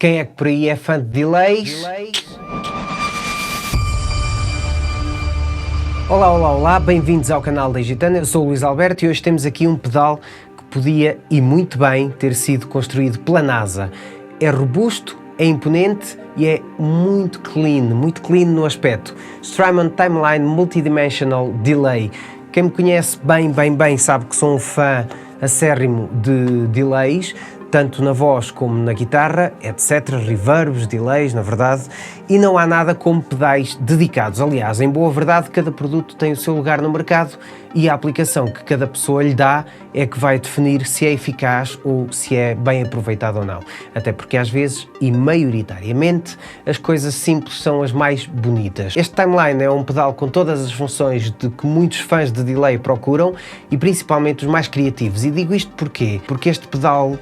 Quem é que por aí é fã de delays? Olá, bem-vindos ao canal da Gitana, eu sou o Luís Alberto e hoje temos aqui um pedal que podia, e muito bem, ter sido construído pela NASA. É robusto, é imponente e é muito clean no aspecto. Strymon Timeline Multidimensional Delay. Quem me conhece bem sabe que sou um fã acérrimo de delays, tanto na voz como na guitarra, etc, reverbs, delays, na verdade, e não há nada como pedais dedicados. Aliás, em boa verdade, cada produto tem o seu lugar no mercado e a aplicação que cada pessoa lhe dá é que vai definir se é eficaz ou se é bem aproveitado ou não. Até porque às vezes, e maioritariamente, as coisas simples são as mais bonitas. Este Timeline é um pedal com todas as funções de que muitos fãs de delay procuram e principalmente os mais criativos. E digo isto porquê? Porque este pedal,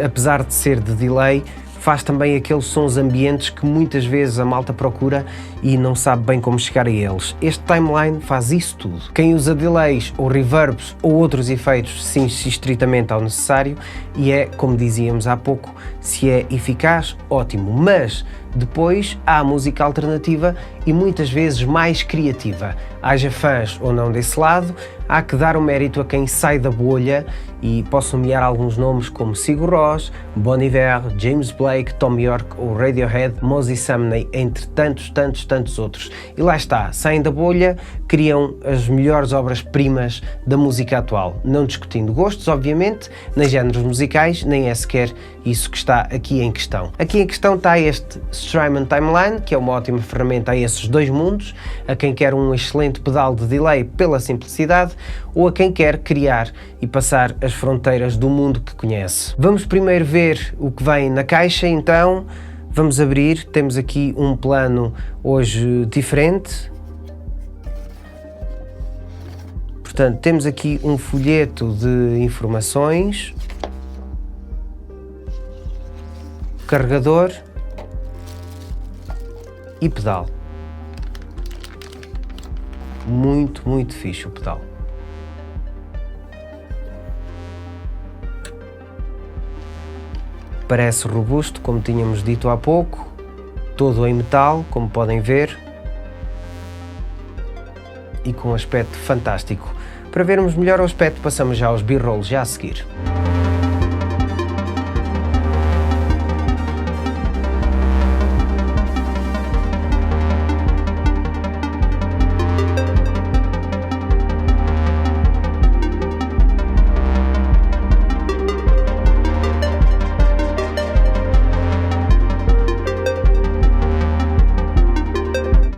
apesar de ser de delay, faz também aqueles sons ambientes que muitas vezes a malta procura e não sabe bem como chegar a eles. Este Timeline faz isso tudo. Quem usa delays ou reverbs ou outros efeitos cinge-se estritamente ao necessário e é, como dizíamos há pouco, se é eficaz, ótimo, mas depois há a música alternativa e muitas vezes mais criativa. Haja fãs ou não desse lado, há que dar o mérito a quem sai da bolha e posso nomear alguns nomes como Sigur Rós, Bon Iver, James Blake, Thom Yorke ou Radiohead, Moses Sumney, entre tantos outros. E lá está, saem da bolha, criam as melhores obras-primas da música atual, não discutindo gostos, obviamente, nem géneros musicais, nem é sequer isso que está aqui em questão. Aqui em questão está este Strymon Timeline, que é uma ótima ferramenta a esses dois mundos, a quem quer um excelente pedal de delay pela simplicidade ou a quem quer criar e passar as fronteiras do mundo que conhece. Vamos primeiro ver o que vem na caixa, então vamos abrir. Temos aqui um plano hoje diferente. Portanto, temos aqui um folheto de informações, carregador e pedal. Muito fixe o pedal. Parece robusto, como tínhamos dito há pouco, todo em metal, como podem ver, e com um aspecto fantástico. Para vermos melhor o aspecto, passamos já aos B-rolls já a seguir.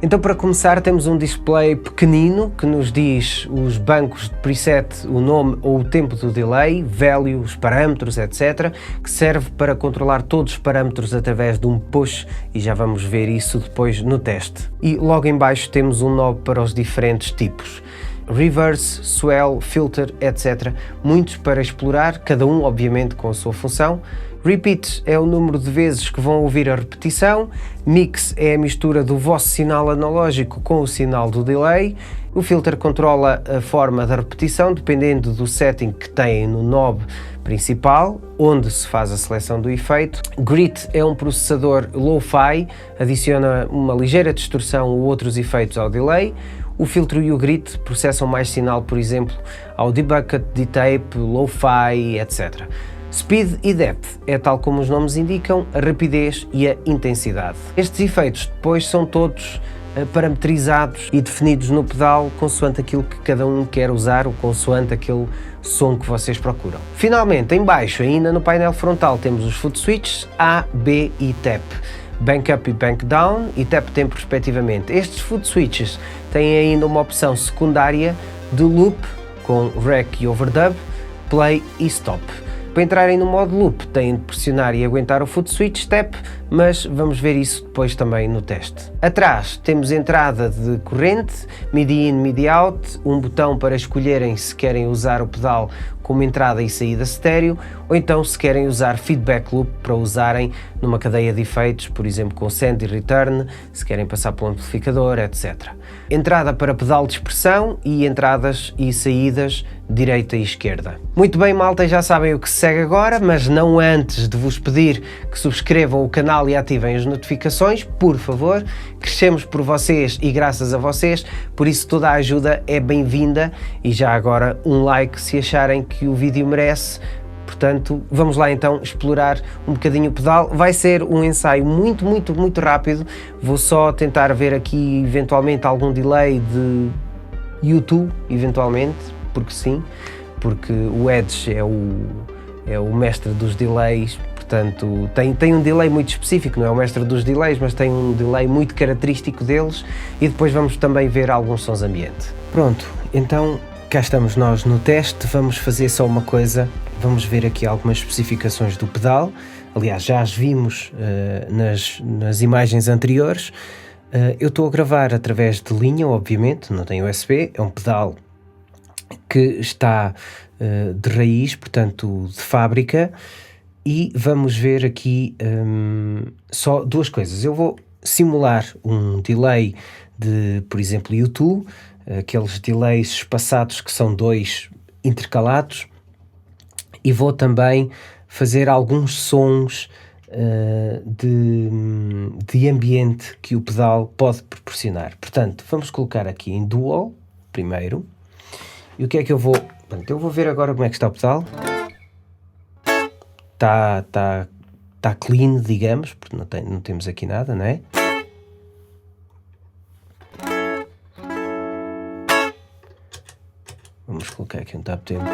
Então, para começar, temos um display pequenino que nos diz os bancos de preset, o nome ou o tempo do delay, value, os parâmetros, etc, que serve para controlar todos os parâmetros através de um push e já vamos ver isso depois no teste. E logo em baixo temos um knob para os diferentes tipos. Reverse, swell, filter, etc. Muitos para explorar, cada um obviamente com a sua função. Repeat é o número de vezes que vão ouvir a repetição. Mix é a mistura do vosso sinal analógico com o sinal do delay. O filter controla a forma da repetição dependendo do setting que têm no knob principal, onde se faz a seleção do efeito. Grit é um processador lo-fi, adiciona uma ligeira distorção ou outros efeitos ao delay. O filtro e o grit processam mais sinal, por exemplo, ao debucket, D-tape, lo-fi, etc. Speed e Depth é, tal como os nomes indicam, a rapidez e a intensidade. Estes efeitos depois são todos parametrizados e definidos no pedal consoante aquilo que cada um quer usar ou consoante aquele som que vocês procuram. Finalmente, em baixo, ainda no painel frontal, temos os foot switches A, B e Tap. Bank Up e Bank Down e Tap Tempo respectivamente. Estes foot switches têm ainda uma opção secundária de loop com Rec e Overdub, Play e Stop. Para entrarem no modo loop têm de pressionar e aguentar o foot switch step, mas vamos ver isso depois também no teste. Atrás temos entrada de corrente, MIDI in, MIDI out, um botão para escolherem se querem usar o pedal como entrada e saída estéreo, ou então se querem usar feedback loop para usarem numa cadeia de efeitos, por exemplo com send e return, se querem passar pelo amplificador, etc. Entrada para pedal de expressão e entradas e saídas direita e esquerda. Muito bem, malta, já sabem o que se segue agora, mas não antes de vos pedir que subscrevam o canal e ativem as notificações, por favor. Crescemos por vocês e graças a vocês, por isso toda a ajuda é bem-vinda e já agora um like se acharem que o vídeo merece. Portanto, vamos lá então explorar um bocadinho o pedal. Vai ser um ensaio muito rápido. Vou só tentar ver aqui eventualmente algum delay de YouTube, eventualmente, porque sim, porque o Edge é o mestre dos delays, portanto tem um delay muito específico, não é o mestre dos delays, mas tem um delay muito característico deles, e depois vamos também ver alguns sons ambiente. Pronto, então cá estamos nós no teste. Vamos fazer só uma coisa, vamos ver aqui algumas especificações do pedal. Aliás, já as vimos nas imagens anteriores. Eu estou a gravar através de linha, obviamente, não tem USB, é um pedal que está de raiz, portanto de fábrica, e vamos ver aqui só duas coisas. Eu vou simular um delay de, por exemplo, YouTube, aqueles delays espaçados que são dois intercalados, e vou também fazer alguns sons de ambiente que o pedal pode proporcionar. Portanto, vamos colocar aqui em Dual primeiro. E o que é que eu vou... Portanto, eu vou ver agora como é que está o pedal. Está clean, digamos, porque não temos aqui nada, não é? Vamos colocar aqui um tap tempo.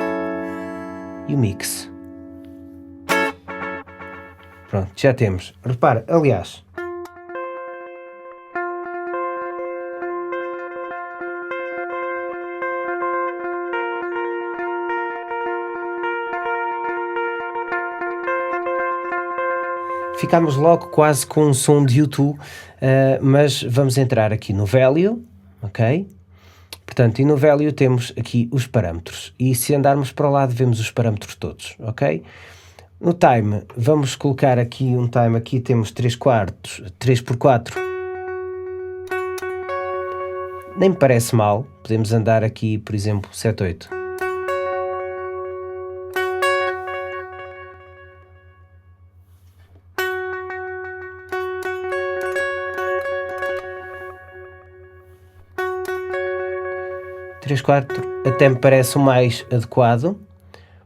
E o mix. Pronto, já temos. Repara, aliás... ficámos logo quase com um som de YouTube, mas vamos entrar aqui no Value, ok? Portanto, e no Value temos aqui os parâmetros, e se andarmos para o lado vemos os parâmetros todos, ok? No Time, vamos colocar aqui um Time, aqui temos 3/4, 3/4, nem me parece mal, podemos andar aqui, por exemplo, 7/8. Três quatro até me parece o mais adequado.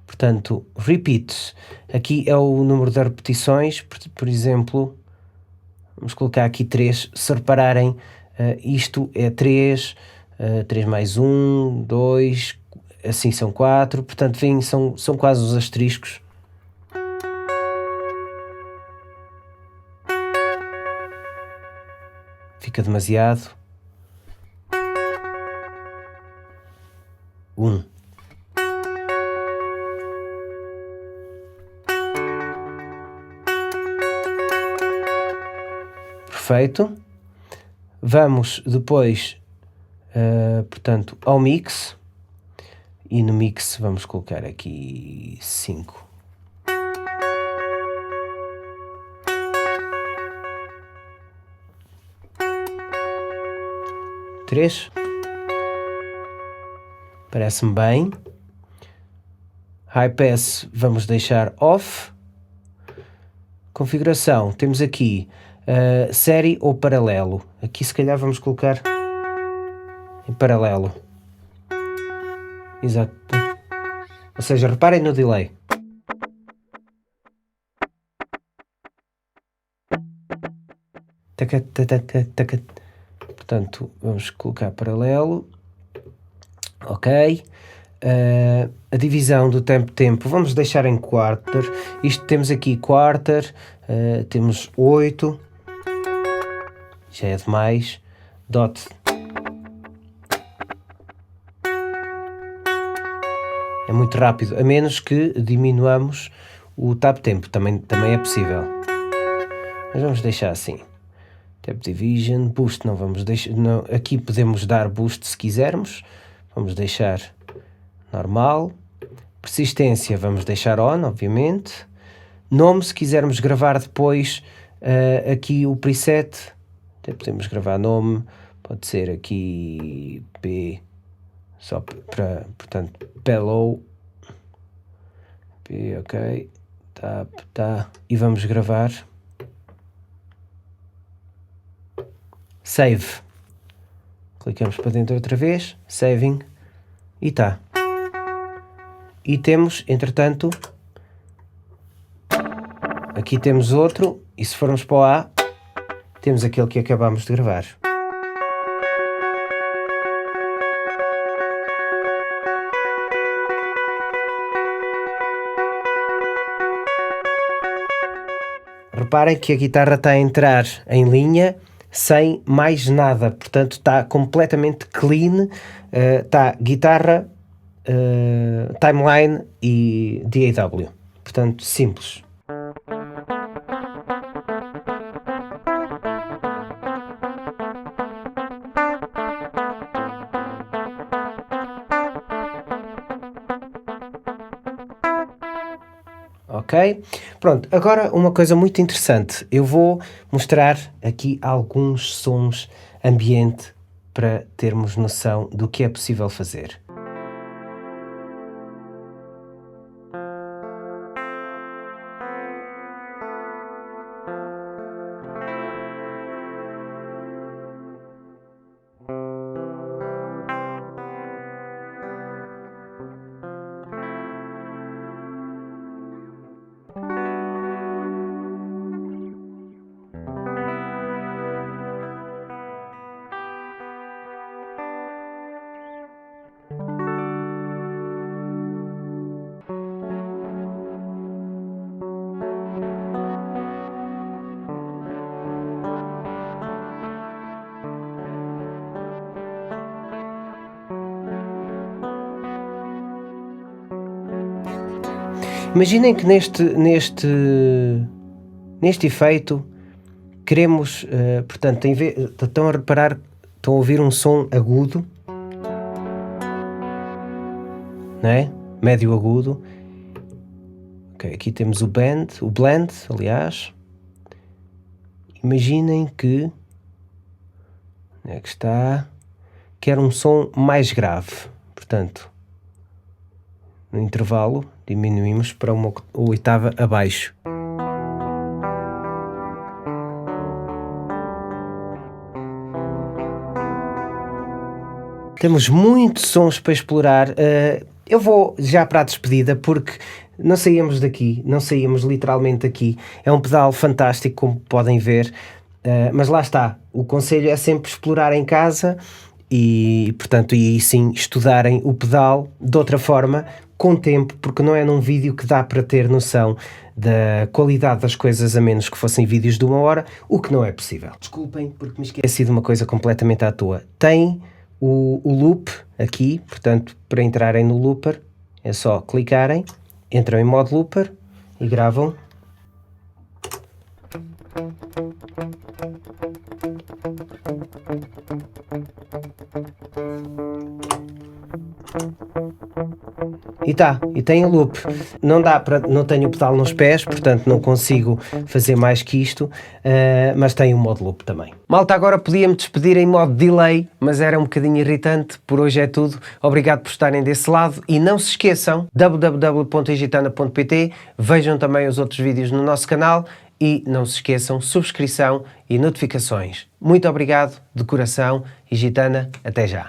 Portanto, repeats, aqui é o número de repetições, por exemplo, vamos colocar aqui 3, se repararem, isto é 3, 3 mais 1, 2, assim são 4, portanto, vem, são quase os asteriscos. Fica demasiado. 1. Perfeito. Vamos depois, portanto, ao mix, e no mix vamos colocar aqui 5. Três. Parece-me bem. High Pass vamos deixar off. Configuração, temos aqui série ou paralelo. Aqui se calhar vamos colocar em paralelo. Exato. Ou seja, reparem no delay. Portanto, vamos colocar paralelo. Ok. A divisão do tempo vamos deixar em quarter. Isto temos aqui quarter, temos 8, já é demais. Dot é muito rápido, a menos que diminuamos o tap tempo, também é possível, mas vamos deixar assim. Tap division, boost não vamos deixar, não, aqui podemos dar boost se quisermos, vamos deixar normal. Persistência vamos deixar on, obviamente. Nome, se quisermos gravar depois aqui o preset, até podemos gravar nome, pode ser aqui P, só para, portanto, Pellow, P, ok, tá, e vamos gravar. Save. Clicamos para dentro outra vez, saving, e tá. E temos, entretanto, aqui temos outro, e se formos para o A, temos aquele que acabamos de gravar. Reparem que a guitarra está a entrar em linha sem mais nada, portanto está completamente clean, está guitarra, timeline e DAW, portanto simples. Ok? Pronto, agora uma coisa muito interessante. Eu vou mostrar aqui alguns sons ambiente para termos noção do que é possível fazer. Imaginem que neste efeito queremos, portanto, estão a reparar, estão a ouvir um som agudo, não é? Médio agudo. Ok, aqui temos o blend, aliás. Imaginem que, onde é que está? Quero um som mais grave, portanto, no intervalo diminuímos para uma oitava abaixo. Temos muitos sons para explorar. Eu vou já para a despedida porque não saímos daqui, não saímos literalmente daqui. É um pedal fantástico, como podem ver, mas lá está. O conselho é sempre explorar em casa e, portanto, e sim estudarem o pedal de outra forma, com tempo, porque não é num vídeo que dá para ter noção da qualidade das coisas, a menos que fossem vídeos de 1 hora, o que não é possível. Desculpem, porque me esqueci de uma coisa completamente à toa. Tem o loop aqui, portanto, para entrarem no looper, é só clicarem, entram em modo looper e gravam. E tem o loop. Não tenho o pedal nos pés, portanto não consigo fazer mais que isto, mas tem o modo loop também. Malta, agora podia-me despedir em modo delay, mas era um bocadinho irritante. Por hoje é tudo. Obrigado por estarem desse lado e não se esqueçam, www.egitana.pt, vejam também os outros vídeos no nosso canal e não se esqueçam, subscrição e notificações. Muito obrigado, de coração, e Gitana, até já.